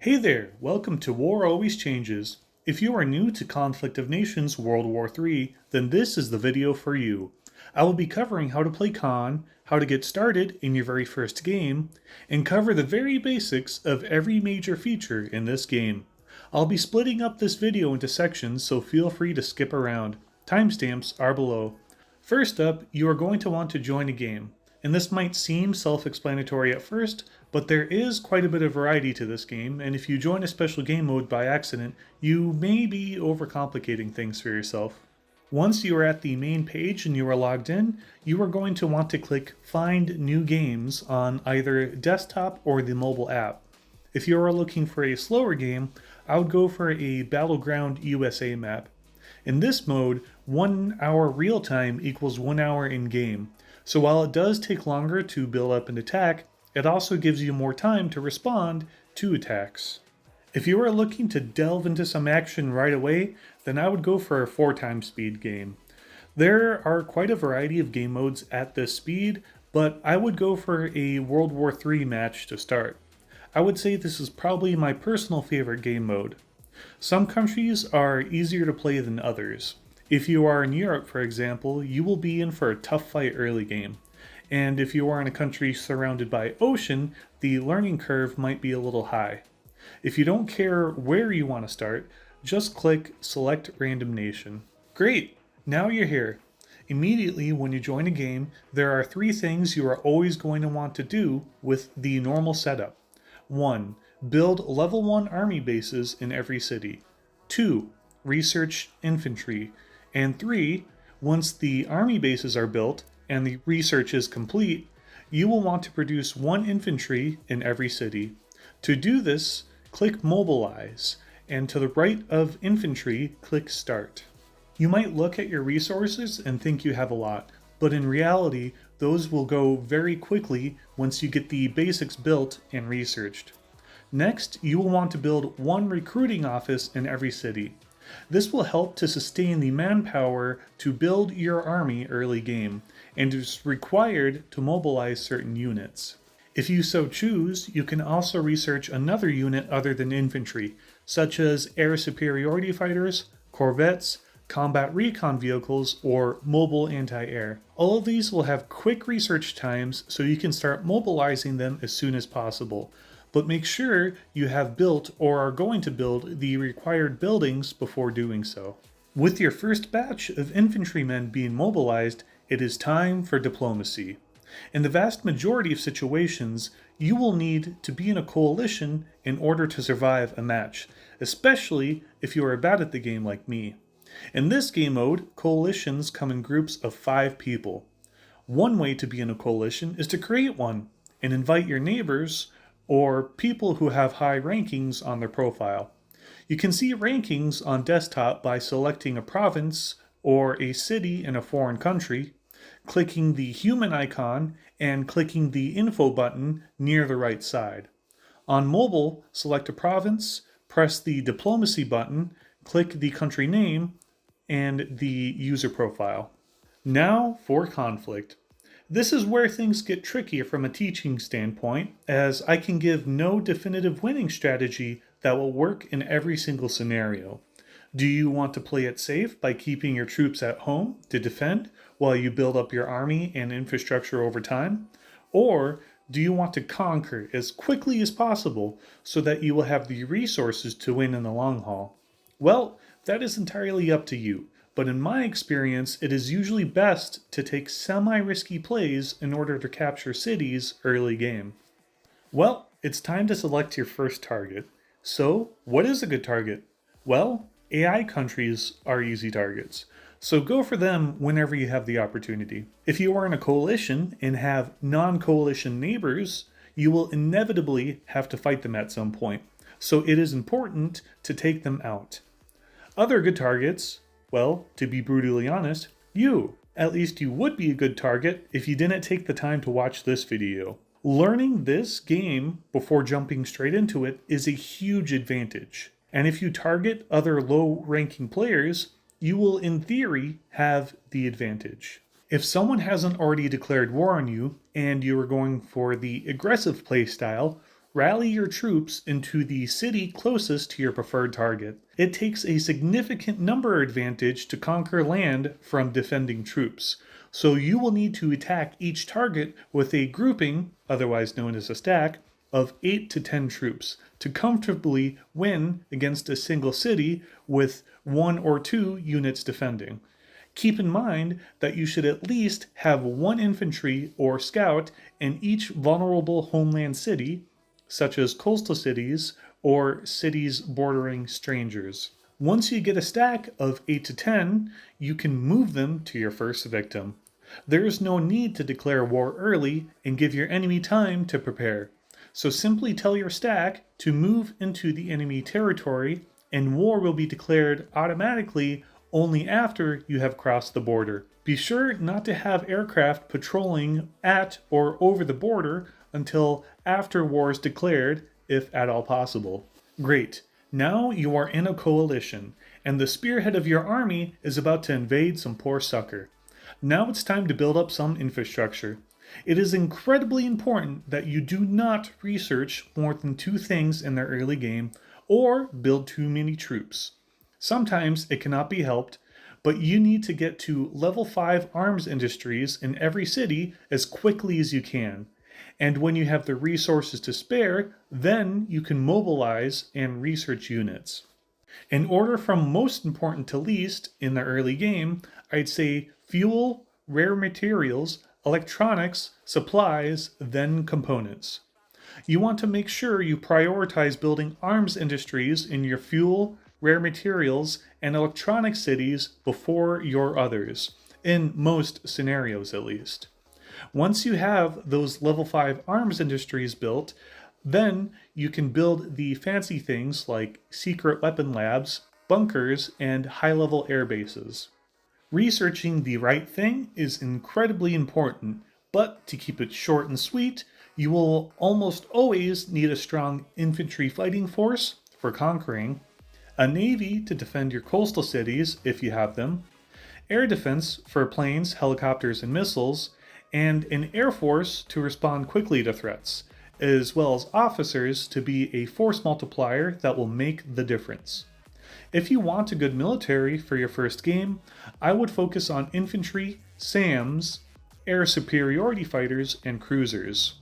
Hey there, welcome to War Always Changes. If you are new to Conflict of Nations WW3, then this is the video for you. I will be covering how to play Con, how to get started in your very first game, and cover the very basics of every major feature in this game. I'll be splitting up this video into sections, so feel free to skip around. Timestamps are below. First up, you are going to want to join a game. And this might seem self-explanatory at first, but there is quite a bit of variety to this game, and if you join a special game mode by accident, you may be overcomplicating things for yourself. Once you are at the main page and you are logged in, you are going to want to click Find New Games on either desktop or the mobile app. If you are looking for a slower game, I would go for a Battleground USA map. In this mode, 1 hour real time equals 1 hour in game. So while it does take longer to build up an attack, it also gives you more time to respond to attacks. If you are looking to delve into some action right away, then I would go for a 4 times speed game. There are quite a variety of game modes at this speed, but I would go for a World War III match to start. I would say this is probably my personal favorite game mode. Some countries are easier to play than others. If you are in Europe, for example, you will be in for a tough fight early game. And if you are in a country surrounded by ocean, the learning curve might be a little high. If you don't care where you want to start, just click Select Random Nation. Great! Now you're here. Immediately when you join a game, there are 3 things you are always going to want to do with the normal setup. 1. Build level 1 army bases in every city. 2. Research infantry. And 3. Once the army bases are built and the research is complete, you will want to produce 1 infantry in every city. To do this, click Mobilize, and to the right of infantry, click Start. You might look at your resources and think you have a lot, but in reality, those will go very quickly once you get the basics built and researched. Next, you will want to build 1 recruiting office in every city. This will help to sustain the manpower to build your army early game, and is required to mobilize certain units. If you so choose, you can also research another unit other than infantry, such as air superiority fighters, corvettes, combat recon vehicles, or mobile anti-air. All of these will have quick research times, so you can start mobilizing them as soon as possible. But make sure you have built or are going to build the required buildings before doing so. With your first batch of infantrymen being mobilized, it is time for diplomacy. In the vast majority of situations, you will need to be in a coalition in order to survive a match, especially if you are bad at the game like me. In this game mode, coalitions come in groups of 5 people. One way to be in a coalition is to create one and invite your neighbors or people who have high rankings on their profile. You can see rankings on desktop by selecting a province or a city in a foreign country, clicking the human icon, and clicking the info button near the right side. On mobile, select a province, press the diplomacy button, click the country name, and the user profile. Now for conflict. This is where things get trickier from a teaching standpoint, as I can give no definitive winning strategy that will work in every single scenario. Do you want to play it safe by keeping your troops at home to defend while you build up your army and infrastructure over time? Or do you want to conquer as quickly as possible so that you will have the resources to win in the long haul? Well, that is entirely up to you. But in my experience, it is usually best to take semi-risky plays in order to capture cities early game. Well, it's time to select your first target. So, what is a good target? Well, AI countries are easy targets, so go for them whenever you have the opportunity. If you are in a coalition and have non-coalition neighbors, you will inevitably have to fight them at some point, so it is important to take them out. Other good targets, well, to be brutally honest, you. At least you would be a good target if you didn't take the time to watch this video. Learning this game before jumping straight into it is a huge advantage. And if you target other low-ranking players, you will in theory have the advantage. If someone hasn't already declared war on you and you are going for the aggressive play style, Rally your troops into the city closest to your preferred target. It takes a significant number advantage to conquer land from defending troops, so you will need to attack each target with a grouping, otherwise known as a stack, of 8 to 10 troops to comfortably win against a single city with 1 or 2 units defending. Keep in mind that you should at least have 1 infantry or scout in each vulnerable homeland city, such as coastal cities or cities bordering strangers. Once you get a stack of 8 to 10, you can move them to your first victim. There is no need to declare war early and give your enemy time to prepare. So simply tell your stack to move into the enemy territory, and war will be declared automatically only after you have crossed the border. Be sure not to have aircraft patrolling at or over the border until after war is declared, if at all possible. Great. Now you are in a coalition, and the spearhead of your army is about to invade some poor sucker. Now it's time to build up some infrastructure. It is incredibly important that you do not research more than 2 things in the early game or build too many troops. Sometimes it cannot be helped, but you need to get to level 5 arms industries in every city as quickly as you can. And when you have the resources to spare, then you can mobilize and research units. In order from most important to least in the early game, I'd say fuel, rare materials, electronics, supplies, then components. You want to make sure you prioritize building arms industries in your fuel, rare materials, and electronic cities before your others, in most scenarios at least. Once you have those level 5 arms industries built, then you can build the fancy things like secret weapon labs, bunkers, and high-level air bases. Researching the right thing is incredibly important, but to keep it short and sweet, you will almost always need a strong infantry fighting force for conquering, a navy to defend your coastal cities if you have them, air defense for planes, helicopters, and missiles, and an air force to respond quickly to threats, as well as officers to be a force multiplier that will make the difference. If you want a good military for your first game, I would focus on infantry, SAMs, air superiority fighters, and cruisers.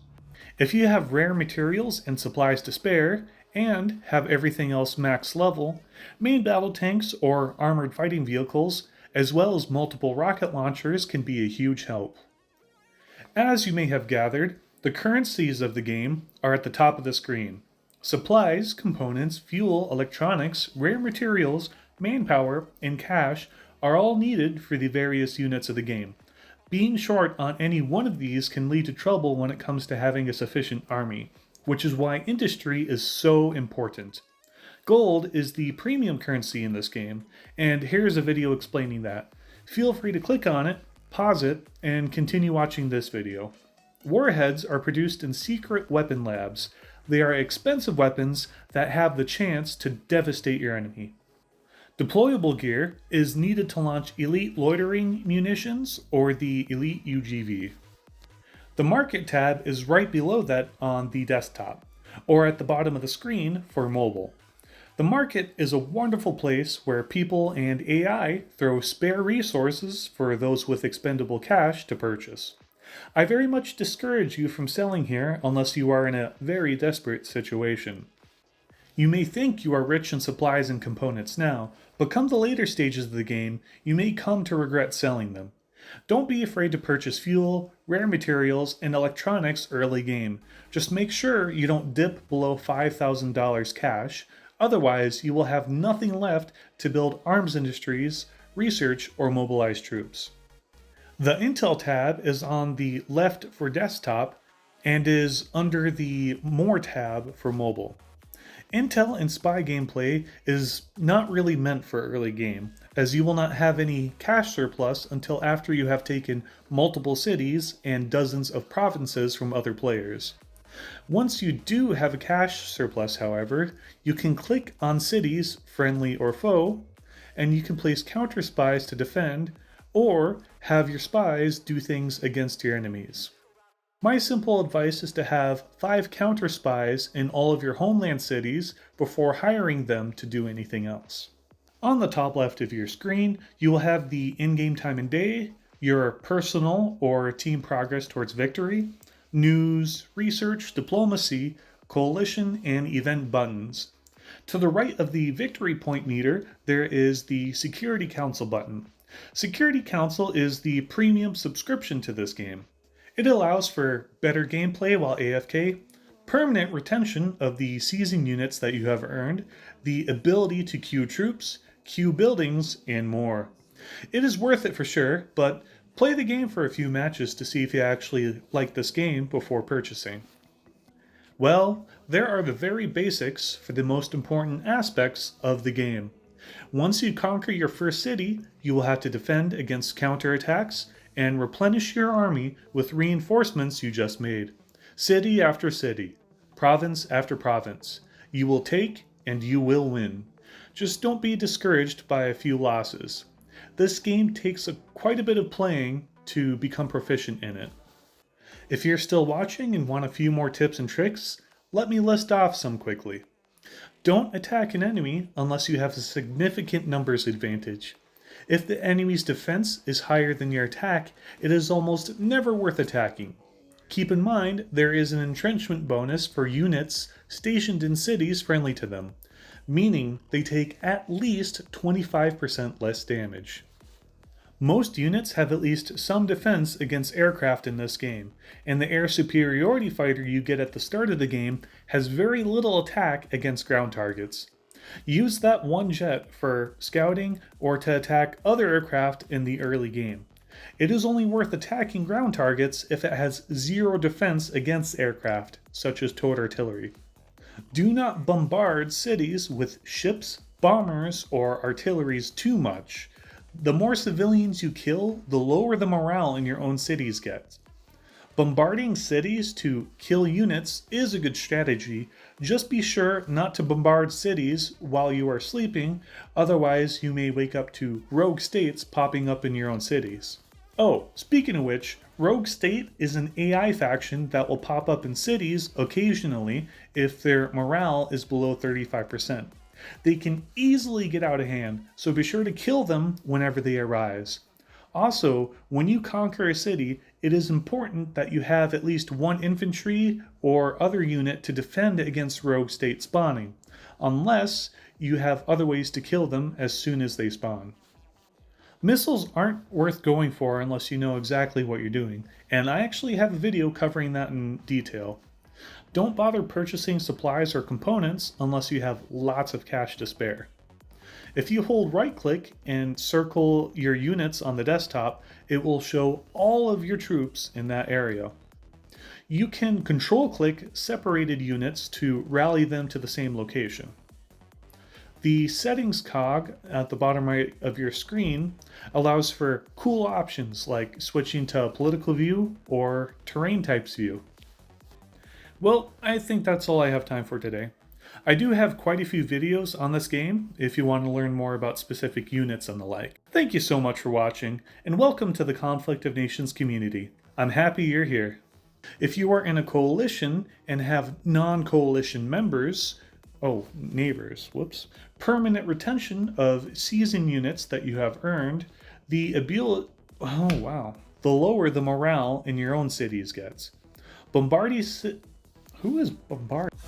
If you have rare materials and supplies to spare, and have everything else max level, main battle tanks or armored fighting vehicles, as well as multiple rocket launchers, can be a huge help. As you may have gathered, the currencies of the game are at the top of the screen. Supplies, components, fuel, electronics, rare materials, manpower, and cash are all needed for the various units of the game. Being short on any one of these can lead to trouble when it comes to having a sufficient army, which is why industry is so important. Gold is the premium currency in this game, and here's a video explaining that. Feel free to click on it, pause it, and continue watching this video. Warheads are produced in secret weapon labs. They are expensive weapons that have the chance to devastate your enemy. Deployable gear is needed to launch elite loitering munitions or the elite UGV. The market tab is right below that on the desktop, or at the bottom of the screen for mobile. The market is a wonderful place where people and AI throw spare resources for those with expendable cash to purchase. I very much discourage you from selling here unless you are in a very desperate situation. You may think you are rich in supplies and components now, but come the later stages of the game, you may come to regret selling them. Don't be afraid to purchase fuel, rare materials, and electronics early game. Just make sure you don't dip below $5,000 cash, otherwise you will have nothing left to build arms industries, research, or mobilize troops. The Intel tab is on the left for desktop and is under the More tab for mobile. Intel and Spy gameplay is not really meant for early game, as you will not have any cash surplus until after you have taken multiple cities and dozens of provinces from other players. Once you do have a cash surplus, however, you can click on cities, friendly or foe, and you can place counter spies to defend, or have your spies do things against your enemies. My simple advice is to have 5 counter spies in all of your homeland cities before hiring them to do anything else. On the top left of your screen, you will have the in-game time and day, your personal or team progress towards victory, news, research, diplomacy, coalition, and event buttons. To the right of the victory point meter, there is the Security Council button. Security Council is the premium subscription to this game. It allows for better gameplay while AFK, permanent retention of the season units that you have earned, the ability to queue troops, queue buildings, and more. It is worth it for sure, but play the game for a few matches to see if you actually like this game before purchasing. Well, there are the very basics for the most important aspects of the game. Once you conquer your first city, you will have to defend against counterattacks and replenish your army with reinforcements you just made. City after city, province after province. You will take and you will win. Just don't be discouraged by a few losses. This game takes quite a bit of playing to become proficient in it. If you're still watching and want a few more tips and tricks, let me list off some quickly. Don't attack an enemy unless you have a significant numbers advantage. If the enemy's defense is higher than your attack, it is almost never worth attacking. Keep in mind, there is an entrenchment bonus for units stationed in cities friendly to them, meaning they take at least 25% less damage. Most units have at least some defense against aircraft in this game, and the air superiority fighter you get at the start of the game has very little attack against ground targets. Use that one jet for scouting or to attack other aircraft in the early game. It is only worth attacking ground targets if it has zero defense against aircraft, such as towed artillery. Do not bombard cities with ships, bombers, or artilleries too much. The more civilians you kill, the lower the morale in your own cities gets. Bombarding cities to kill units is a good strategy. Just be sure not to bombard cities while you are sleeping, otherwise you may wake up to rogue states popping up in your own cities. Oh, speaking of which, Rogue State is an AI faction that will pop up in cities occasionally if their morale is below 35%. They can easily get out of hand, so be sure to kill them whenever they arise. Also, when you conquer a city, it is important that you have at least one infantry or other unit to defend against rogue state spawning, unless you have other ways to kill them as soon as they spawn. Missiles aren't worth going for unless you know exactly what you're doing, and I actually have a video covering that in detail. Don't bother purchasing supplies or components unless you have lots of cash to spare. If you hold right-click and circle your units on the desktop, it will show all of your troops in that area. You can control-click separated units to rally them to the same location. The settings cog at the bottom right of your screen allows for cool options like switching to political view or terrain types view. Well, I think that's all I have time for today. I do have quite a few videos on this game if you want to learn more about specific units and the like. Thank you so much for watching, and welcome to the Conflict of Nations community. I'm happy you're here. If you are in a coalition and have non-coalition members, permanent retention of season units that you have earned, the lower the morale in your own cities gets. Who is bombarding?